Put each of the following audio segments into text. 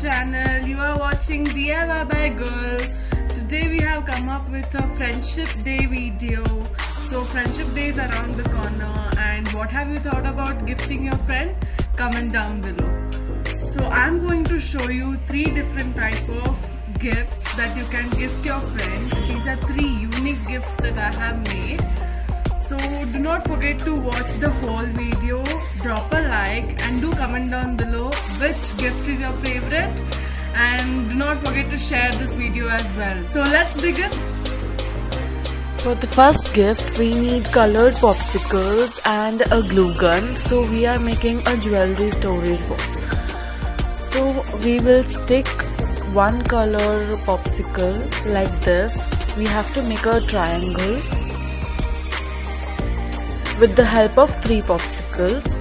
channel. You are watching DIY by Girl. Today we have come up with a Friendship Day video. So Friendship Day is around the corner, and what have you thought about gifting your friend? Comment down below. So I'm going to show you 3 different types of gifts that you can gift your friend. These are 3 unique gifts that I have made. So do not forget to watch the whole video, drop a like and do comment down below which gift is your favorite, and do not forget to share this video as well. So let's begin. For the first gift we need colored popsicles and a glue gun. So we are making a jewelry storage box. So we will stick one color popsicle like this. We have to make a triangle with the help of 3 popsicles,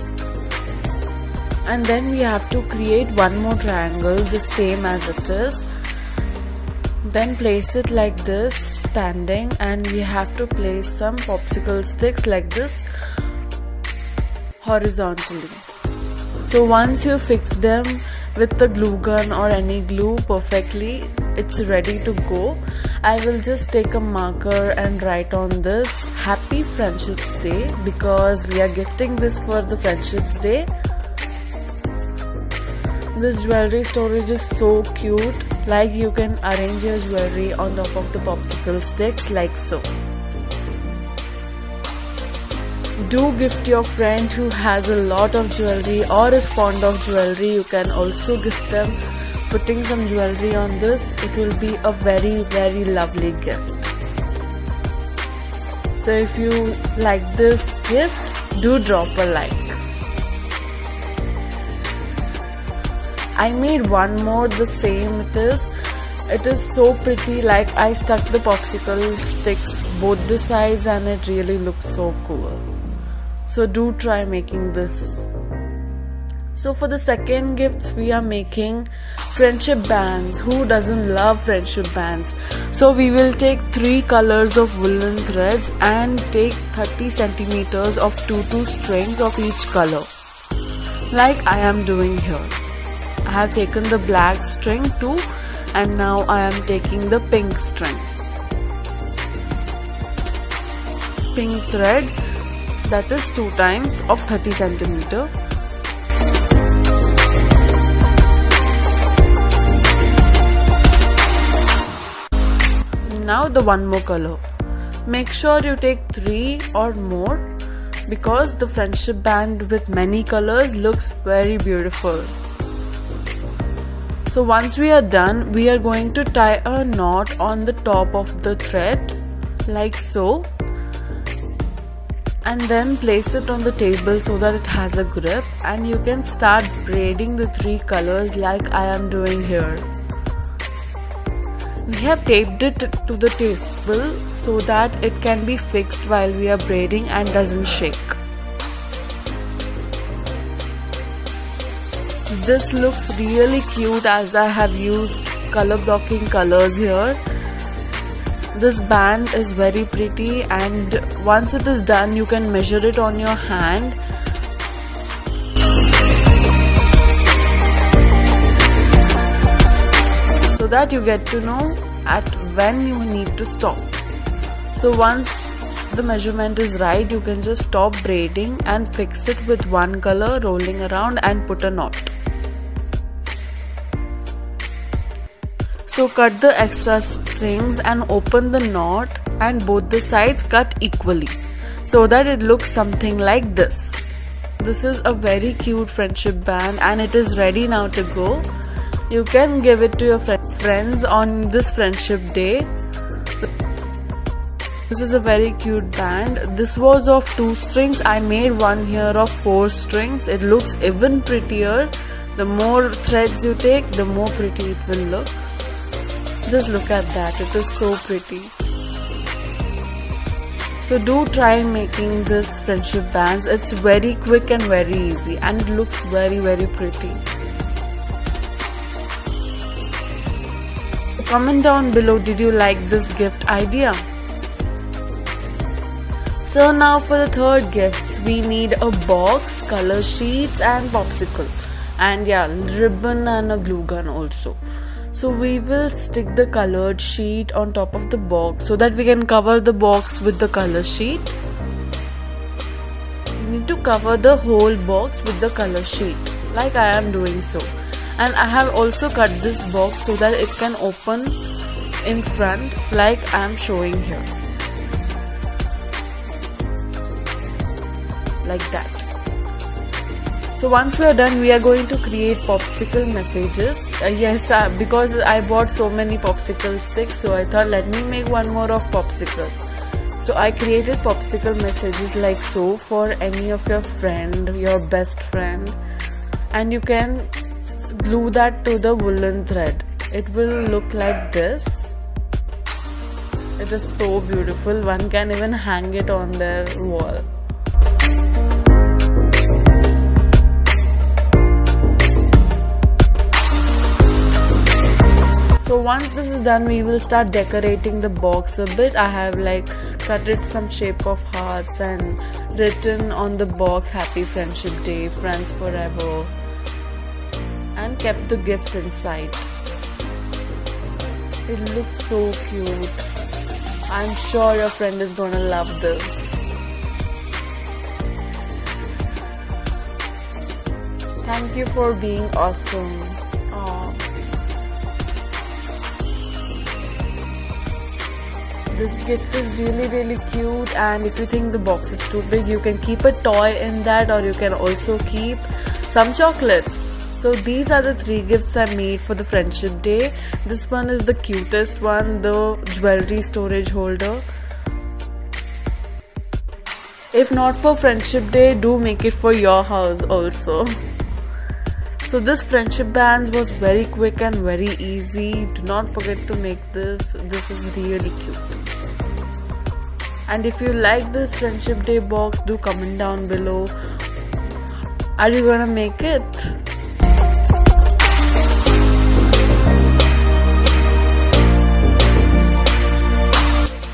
and then we have to create one more triangle the same as it is. Then place it like this standing, and we have to place some popsicle sticks like this horizontally. So once you fix them with the glue gun or any glue perfectly, it's ready to go. I will just take a marker and write on this Happy Friendships Day, because we are gifting this for the Friendships Day. This jewelry storage is so cute, like you can arrange your jewelry on top of the popsicle sticks like so. Do gift your friend who has a lot of jewelry or is fond of jewelry. You can also gift them putting some jewelry on this. It will be a very lovely gift. So if you like this gift, do drop a like. I made one more the same it is so pretty, like I stuck the popsicle sticks both the sides and it really looks so cool. So do try making this. So for the second gifts we are making friendship bands. Who doesn't love friendship bands? So we will take 3 colors of woolen threads and take 30 centimeters of 2 strings of each color, like I am doing here. I have taken the black string too, and now I am taking the pink string. Pink thread, that is 2 times of 30 centimeter. Now the one more color. Make sure you take 3 or more, because the friendship band with many colors looks very beautiful. So once we are done, we are going to tie a knot on the top of the thread like so, and then place it on the table so that it has a grip, and you can start braiding the 3 colors like I am doing here. We have taped it to the table so that it can be fixed while we are braiding and doesn't shake. This looks really cute as I have used color blocking colors here. This band is very pretty, and once it is done you can measure it on your hand. So that you get to know at when you need to stop. So once the measurement is right, you can just stop braiding and fix it with one color, rolling around and put a knot. So cut the extra strings and open the knot, and both the sides cut equally so that it looks something like this. This is a very cute friendship band, and it is ready now to go. You can give it to your friends on this Friendship Day. This is a very cute band. This was of 2 strings. I made one here of 4 strings. It looks even prettier. The more threads you take, the more pretty it will look. Just look at that. It is so pretty. So do try making this friendship bands. It's very quick and very easy, and it looks very pretty. Comment down below, did you like this gift idea? So now for the third gifts, we need a box, color sheets and popsicle. and yeah, ribbon and a glue gun also. So we will stick the colored sheet on top of the box so that we can cover the box with the color sheet. You need to cover the whole box with the color sheet like I am doing so. And I have also cut this box so that it can open in front like I am showing here. Like that. So once we are done, we are going to create popsicle messages. Because I bought so many popsicle sticks, so I thought let me make one more of popsicle. So I created popsicle messages like so for any of your friend, your best friend, and you can glue that to the woolen thread. It will look like this. It is so beautiful. One can even hang it on their wall. So once this is done, we will start decorating the box a bit. I have like cut it some shape of hearts and written on the box Happy Friendship Day, Friends Forever, and kept the gift inside. It looks so cute. I'm sure your friend is gonna love this. Thank you for being awesome. Aww. This gift is really cute, and if you think the box is too big, you can keep a toy in that, or you can also keep some chocolates. So these are the 3 gifts I made for the Friendship Day. This one is the cutest one, the jewelry storage holder. If not for Friendship Day, do make it for your house also. So this friendship bands was very quick and very easy. Do not forget to make this. This is really cute. And if you like this Friendship Day box, do comment down below. Are you gonna make it?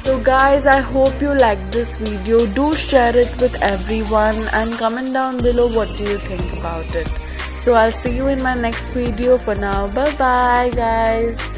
So guys, I hope you liked this video. Do share it with everyone and comment down below what do you think about it. So I'll see you in my next video. For now, bye bye guys.